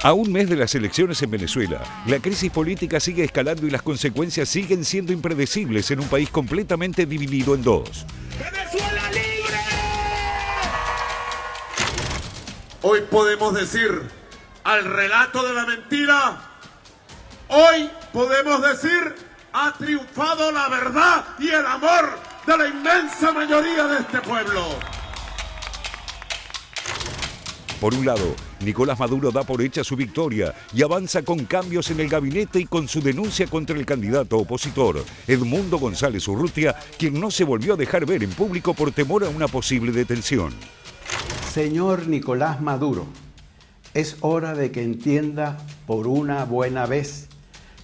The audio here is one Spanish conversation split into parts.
A un mes de las elecciones en Venezuela, la crisis política sigue escalando y las consecuencias siguen siendo impredecibles en un país completamente dividido en dos. ¡Venezuela libre! Hoy podemos decir al relato de la mentira, hoy podemos decir, ha triunfado la verdad y el amor de la inmensa mayoría de este pueblo. Por un lado, Nicolás Maduro da por hecha su victoria y avanza con cambios en el gabinete y con su denuncia contra el candidato opositor, Edmundo González Urrutia, quien no se volvió a dejar ver en público por temor a una posible detención. Señor Nicolás Maduro, es hora de que entienda por una buena vez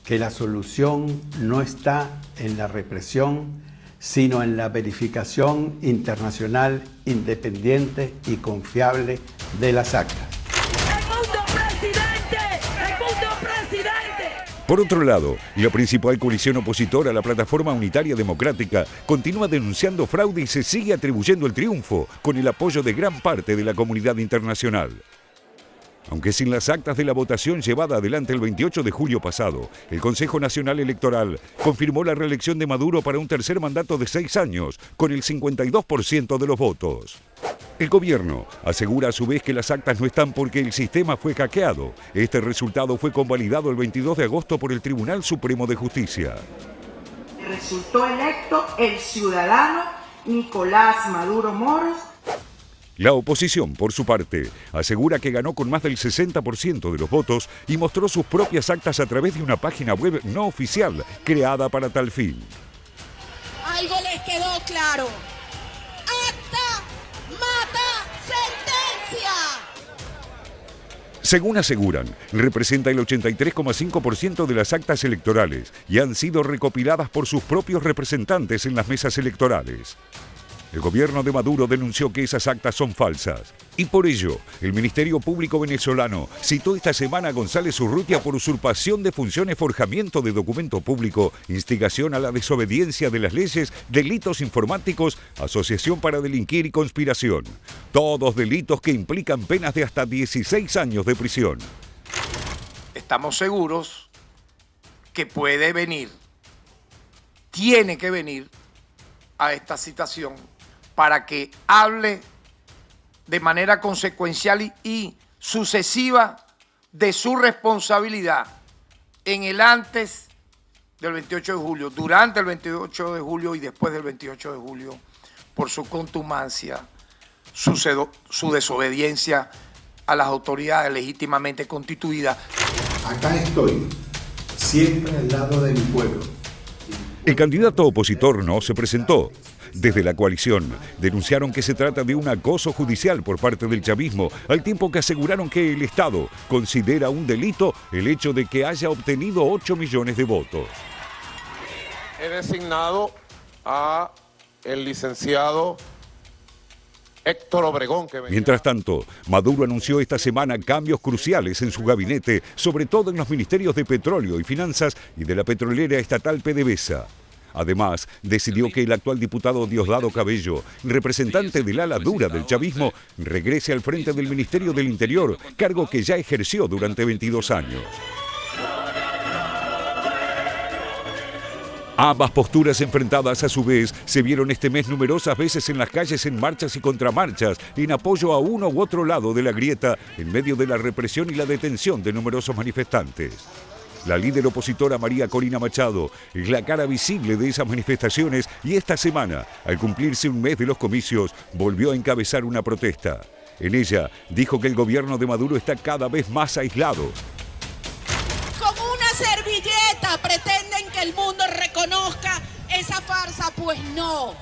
que la solución no está en la represión, sino en la verificación internacional independiente y confiable de las actas. ¡El mundo presidente! ¡El mundo presidente! Por otro lado, la principal coalición opositora, la Plataforma Unitaria Democrática, continúa denunciando fraude y se sigue atribuyendo el triunfo con el apoyo de gran parte de la comunidad internacional. Aunque sin las actas de la votación llevada adelante el 28 de julio pasado, el Consejo Nacional Electoral confirmó la reelección de Maduro para un tercer mandato de 6 años, con el 52% de los votos. El gobierno asegura a su vez que las actas no están porque el sistema fue hackeado. Este resultado fue convalidado el 22 de agosto por el Tribunal Supremo de Justicia. Resultó electo el ciudadano Nicolás Maduro Moros. La oposición, por su parte, asegura que ganó con más del 60% de los votos y mostró sus propias actas a través de una página web no oficial creada para tal fin. Algo les quedó claro. ¡Acta mata sentencia! Según aseguran, representa el 83,5% de las actas electorales y han sido recopiladas por sus propios representantes en las mesas electorales. El gobierno de Maduro denunció que esas actas son falsas y por ello el Ministerio Público venezolano citó esta semana a González Urrutia por usurpación de funciones, forjamiento de documento público, instigación a la desobediencia de las leyes, delitos informáticos, asociación para delinquir y conspiración. Todos delitos que implican penas de hasta 16 años de prisión. Estamos seguros que puede venir, tiene que venir a esta citación para que hable de manera consecuencial y sucesiva de su responsabilidad en el antes del 28 de julio, durante el 28 de julio y después del 28 de julio, por su contumacia, su desobediencia a las autoridades legítimamente constituidas. Acá estoy, siempre al lado de mi pueblo. El candidato opositor no se presentó. Desde la coalición denunciaron que se trata de un acoso judicial por parte del chavismo, al tiempo que aseguraron que el Estado considera un delito el hecho de que haya obtenido 8 millones de votos. He designado a el licenciado Héctor Obregón. Mientras tanto, Maduro anunció esta semana cambios cruciales en su gabinete, sobre todo en los ministerios de Petróleo y Finanzas y de la petrolera estatal PDVSA. Además, decidió que el actual diputado Diosdado Cabello, representante del ala dura del chavismo, regrese al frente del Ministerio del Interior, cargo que ya ejerció durante 22 años. Ambas posturas enfrentadas a su vez se vieron este mes numerosas veces en las calles en marchas y contramarchas en apoyo a uno u otro lado de la grieta en medio de la represión y la detención de numerosos manifestantes. La líder opositora María Corina Machado es la cara visible de esas manifestaciones y esta semana, al cumplirse un mes de los comicios, volvió a encabezar una protesta. En ella dijo que el gobierno de Maduro está cada vez más aislado. Como una servilleta pretenden que el mundo reconozca esa farsa, pues no.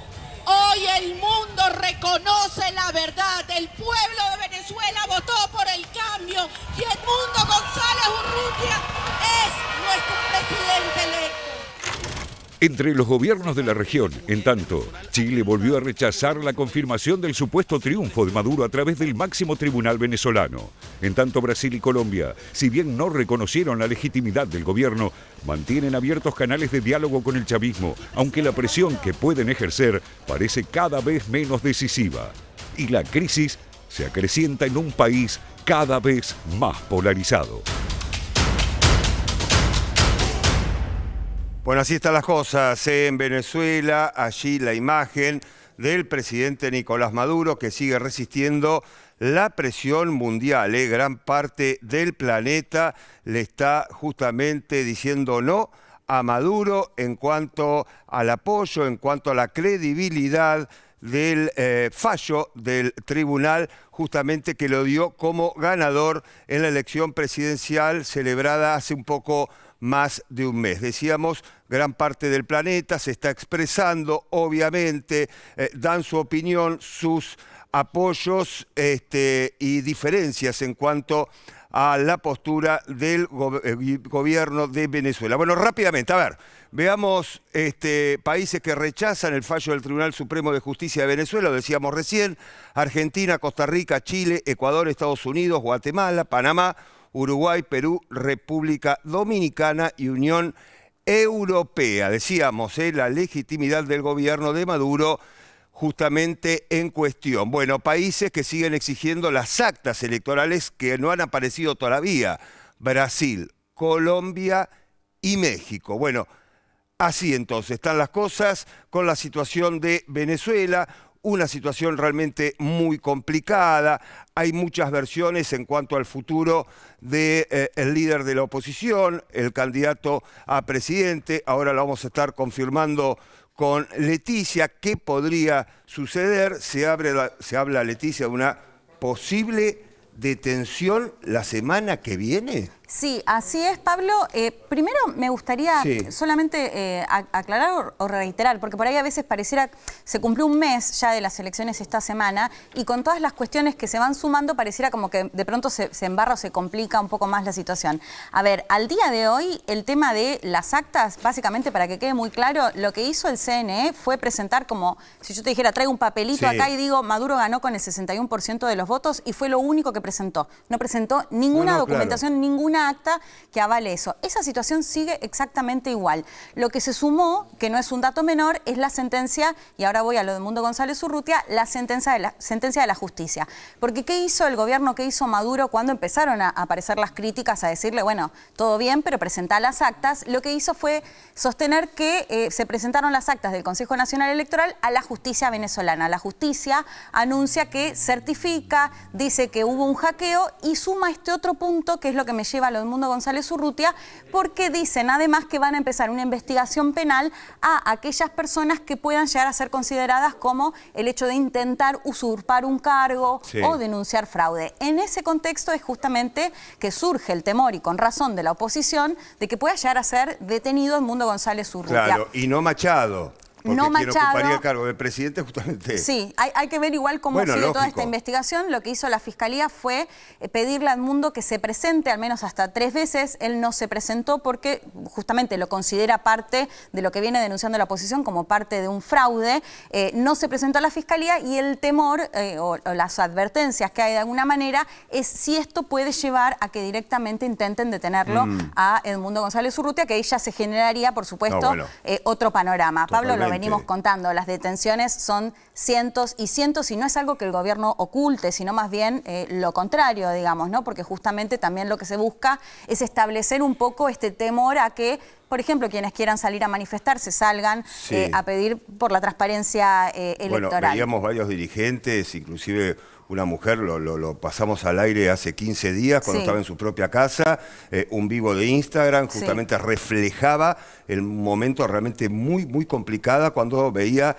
Hoy el mundo reconoce la verdad. El pueblo de Venezuela votó por el cambio y Edmundo González Urrutia es nuestro presidente electo. Entre los gobiernos de la región, en tanto, Chile volvió a rechazar la confirmación del supuesto triunfo de Maduro a través del máximo tribunal venezolano. En tanto, Brasil y Colombia, si bien no reconocieron la legitimidad del gobierno, mantienen abiertos canales de diálogo con el chavismo, aunque la presión que pueden ejercer parece cada vez menos decisiva. Y la crisis se acrecienta en un país cada vez más polarizado. Bueno, así están las cosas en Venezuela. Allí la imagen del presidente Nicolás Maduro, que sigue resistiendo la presión mundial. Gran parte del planeta le está justamente diciendo no a Maduro en cuanto al apoyo, en cuanto a la credibilidad del fallo del tribunal, justamente que lo dio como ganador en la elección presidencial celebrada hace un poco más de un mes. Decíamos, gran parte del planeta se está expresando, obviamente, dan su opinión, sus apoyos y diferencias en cuanto a la postura del gobierno de Venezuela. Bueno, rápidamente, a ver, veamos países que rechazan el fallo del Tribunal Supremo de Justicia de Venezuela, lo decíamos recién: Argentina, Costa Rica, Chile, Ecuador, Estados Unidos, Guatemala, Panamá, Uruguay, Perú, República Dominicana y Unión Europea. Decíamos, la legitimidad del gobierno de Maduro justamente en cuestión. Bueno, países que siguen exigiendo las actas electorales que no han aparecido todavía: Brasil, Colombia y México. Bueno, así entonces están las cosas con la situación de Venezuela. Una situación realmente muy complicada. Hay muchas versiones en cuanto al futuro del líder de la oposición, el candidato a presidente. Ahora lo vamos a estar confirmando con Leticia. ¿Qué podría suceder? Se habla, Leticia, de una posible detención la semana que viene. Sí, así es, Pablo. Primero me gustaría solamente aclarar o reiterar, porque por ahí a veces pareciera, se cumplió un mes ya de las elecciones esta semana, y con todas las cuestiones que se van sumando pareciera como que de pronto se embarra o se complica un poco más la situación. A ver, al día de hoy el tema de las actas, básicamente para que quede muy claro, lo que hizo el CNE fue presentar como, si yo te dijera, traigo un papelito acá y digo, Maduro ganó con el 61% de los votos, y fue lo único que presentó. No presentó ninguna documentación, ninguna acta que avale eso. Esa situación sigue exactamente igual. Lo que se sumó, que no es un dato menor, es la sentencia, y ahora voy a lo de Mundo González Urrutia, la sentencia de la justicia. Porque ¿qué hizo el gobierno, qué hizo Maduro cuando empezaron a aparecer las críticas, a decirle, bueno, todo bien, pero presentá las actas? Lo que hizo fue sostener que se presentaron las actas del Consejo Nacional Electoral a la justicia venezolana. La justicia anuncia que certifica, dice que hubo un hackeo, y suma este otro punto, que es lo que me lleva a lo del Mundo González Urrutia, porque dicen además que van a empezar una investigación penal a aquellas personas que puedan llegar a ser consideradas como el hecho de intentar usurpar un cargo o denunciar fraude. En ese contexto es justamente que surge el temor, y con razón, de la oposición, de que pueda llegar a ser detenido el Mundo González Urrutia. Claro, y no Machado. Porque no quien Machado ocuparía el cargo del presidente justamente. Sí, hay que ver igual cómo sigue toda esta investigación. Lo que hizo la Fiscalía fue pedirle al Mundo que se presente al menos hasta 3 veces. Él no se presentó porque justamente lo considera parte de lo que viene denunciando la oposición como parte de un fraude. No se presentó a la Fiscalía, y el temor o las advertencias que hay de alguna manera es si esto puede llevar a que directamente intenten detenerlo a Edmundo González Urrutia, que ahí ya se generaría, por supuesto, otro panorama. Pablo, lo venimos contando, las detenciones son cientos y cientos, y no es algo que el gobierno oculte, sino más bien lo contrario, digamos, ¿no? Porque justamente también lo que se busca es establecer un poco este temor a que, por ejemplo, quienes quieran salir a manifestarse salgan a pedir por la transparencia electoral. Bueno, veíamos varios dirigentes, inclusive una mujer, lo pasamos al aire hace 15 días cuando estaba en su propia casa, un vivo de Instagram, justamente reflejaba el momento realmente muy, muy complicado cuando veía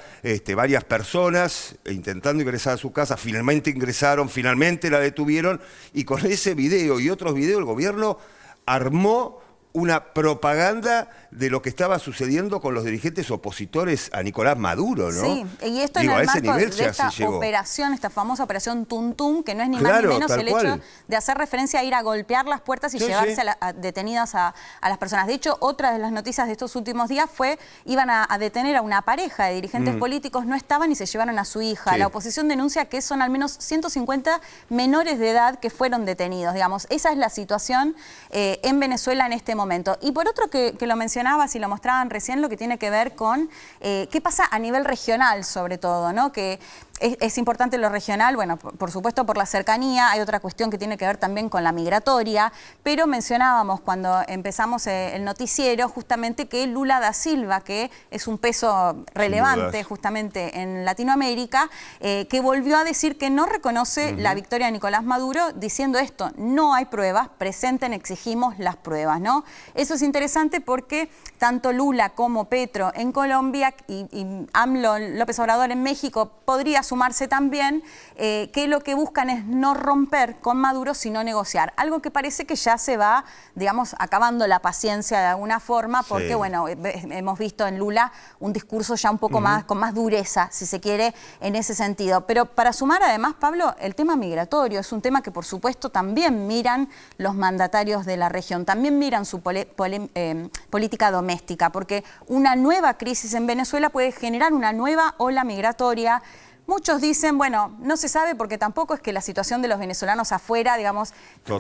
varias personas intentando ingresar a su casa. Finalmente ingresaron, finalmente la detuvieron, y con ese video y otros videos el gobierno armó una propaganda de lo que estaba sucediendo con los dirigentes opositores a Nicolás Maduro, ¿no? Sí, y esto en el marco de esta operación, esta famosa operación Tuntum, que no es ni más ni menos el hecho de hacer referencia a ir a golpear las puertas y llevarse detenidas a las personas. De hecho, otra de las noticias de estos últimos días fue, iban a detener a una pareja de dirigentes políticos, no estaban y se llevaron a su hija. La oposición denuncia que son al menos 150 menores de edad que fueron detenidos, digamos. Esa es la situación en Venezuela en este momento. Y por otro, que lo mencionabas y lo mostraban recién, lo que tiene que ver con qué pasa a nivel regional, sobre todo, ¿no? Que es importante lo regional, bueno, por supuesto por la cercanía, hay otra cuestión que tiene que ver también con la migratoria, pero mencionábamos cuando empezamos el noticiero justamente que Lula da Silva, que es un peso relevante justamente en Latinoamérica, que volvió a decir que no reconoce la victoria de Nicolás Maduro, diciendo esto: no hay pruebas, presenten, exigimos las pruebas, ¿no? Eso es interesante porque tanto Lula como Petro en Colombia y AMLO, López Obrador en México, podría sumarse también, que lo que buscan es no romper con Maduro, sino negociar. Algo que parece que ya se va, digamos, acabando la paciencia de alguna forma, porque, bueno, hemos visto en Lula un discurso ya un poco más, con más dureza, si se quiere, en ese sentido. Pero para sumar, además, Pablo, el tema migratorio es un tema que, por supuesto, también miran los mandatarios de la región, también miran su política doméstica, porque una nueva crisis en Venezuela puede generar una nueva ola migratoria. Muchos dicen, bueno, no se sabe porque tampoco es que la situación de los venezolanos afuera, digamos,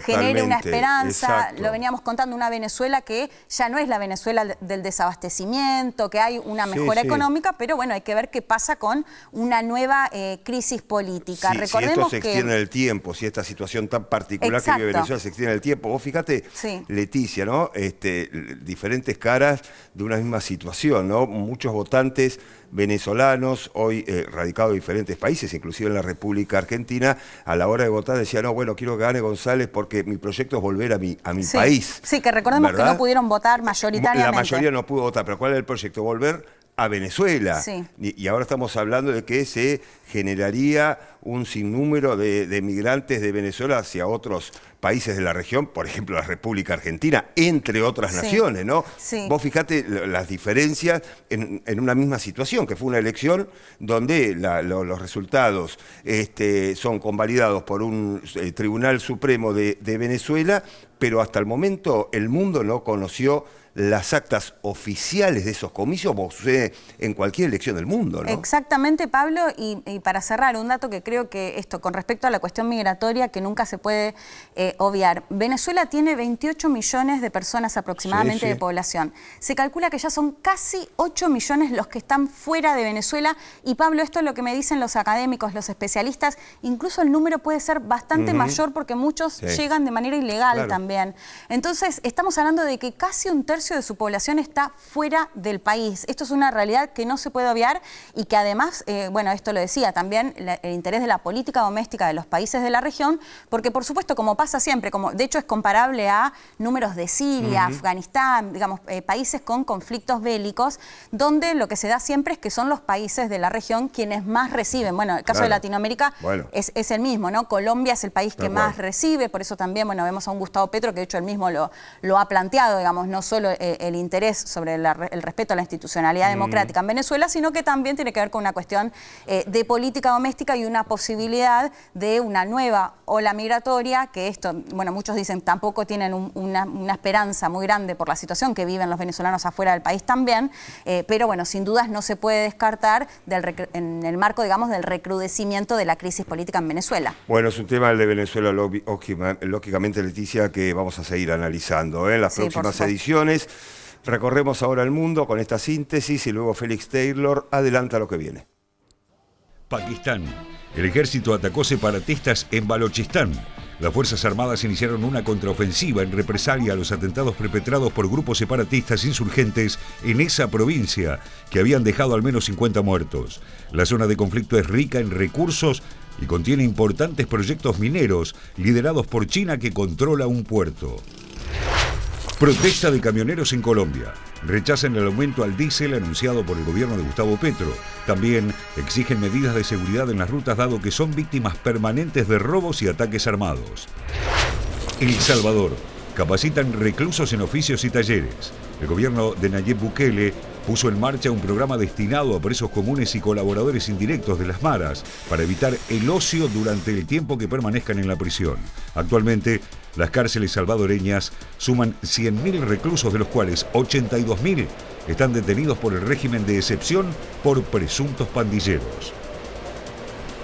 genere una esperanza. Exacto. Lo veníamos contando, una Venezuela que ya no es la Venezuela del desabastecimiento, que hay una mejora económica, pero bueno, hay que ver qué pasa con una nueva crisis política. Recordemos si esto se extiende en el tiempo, si esta situación tan particular que vive Venezuela se extiende en el tiempo. Vos fíjate, Leticia, ¿no? Diferentes caras de una misma situación, ¿no? Muchos votantes venezolanos, hoy radicados en diferentes países, inclusive en la República Argentina, a la hora de votar decían, no, bueno, quiero que gane González porque mi proyecto es volver a mi país. Sí, que recordemos, ¿verdad?, que no pudieron votar mayoritariamente. La mayoría no pudo votar, pero ¿cuál es el proyecto? Volver a Venezuela. Y ahora estamos hablando de que se generaría un sinnúmero de migrantes de Venezuela hacia otros países de la región, por ejemplo la República Argentina, entre otras naciones, ¿no? Vos fijate las diferencias en una misma situación, que fue una elección donde los resultados son convalidados por un Tribunal Supremo de Venezuela, pero hasta el momento el mundo no conoció las actas oficiales de esos comicios, como sucede en cualquier elección del mundo, ¿no? Exactamente, Pablo, y para cerrar, un dato que creo que esto, con respecto a la cuestión migratoria, que nunca se puede obviar. Venezuela tiene 28 millones de personas aproximadamente de población. Se calcula que ya son casi 8 millones los que están fuera de Venezuela, y Pablo, esto es lo que me dicen los académicos, los especialistas, incluso el número puede ser bastante mayor porque muchos llegan de manera ilegal también. Entonces, estamos hablando de que casi un tercio de su población está fuera del país. Esto es una realidad que no se puede obviar y que además, bueno, esto lo decía también, el interés de la política doméstica de los países de la región, porque por supuesto, como pasa siempre, como de hecho es comparable a números de Siria, Afganistán, digamos, países con conflictos bélicos, donde lo que se da siempre es que son los países de la región quienes más reciben. Bueno, el caso de Latinoamérica es el mismo, ¿no? Colombia es el país que más recibe, por eso también, bueno, vemos a un Gustavo Petro que de hecho él mismo lo ha planteado, digamos, no solo el interés sobre el respeto a la institucionalidad democrática en Venezuela, sino que también tiene que ver con una cuestión de política doméstica y una posibilidad de una nueva ola migratoria, que esto, bueno, muchos dicen tampoco tienen una esperanza muy grande por la situación que viven los venezolanos afuera del país también, pero bueno, sin dudas no se puede descartar en el marco, digamos, del recrudecimiento de la crisis política en Venezuela. Bueno, es un tema el de Venezuela, lógicamente, Leticia, que vamos a seguir analizando en las próximas ediciones. Recorremos ahora el mundo con esta síntesis y luego Félix Taylor adelanta lo que viene. Pakistán. El ejército atacó separatistas en Balochistán. Las Fuerzas Armadas iniciaron una contraofensiva en represalia a los atentados perpetrados por grupos separatistas insurgentes en esa provincia, que habían dejado al menos 50 muertos. La zona de conflicto es rica en recursos y contiene importantes proyectos mineros liderados por China, que controla un puerto. Protesta de camioneros en Colombia. Rechazan el aumento al diésel anunciado por el gobierno de Gustavo Petro. También exigen medidas de seguridad en las rutas, dado que son víctimas permanentes de robos y ataques armados. El Salvador. Capacitan reclusos en oficios y talleres. El gobierno de Nayib Bukele puso en marcha un programa destinado a presos comunes y colaboradores indirectos de las maras para evitar el ocio durante el tiempo que permanezcan en la prisión. Actualmente, las cárceles salvadoreñas suman 100.000 reclusos, de los cuales 82.000 están detenidos por el régimen de excepción por presuntos pandilleros.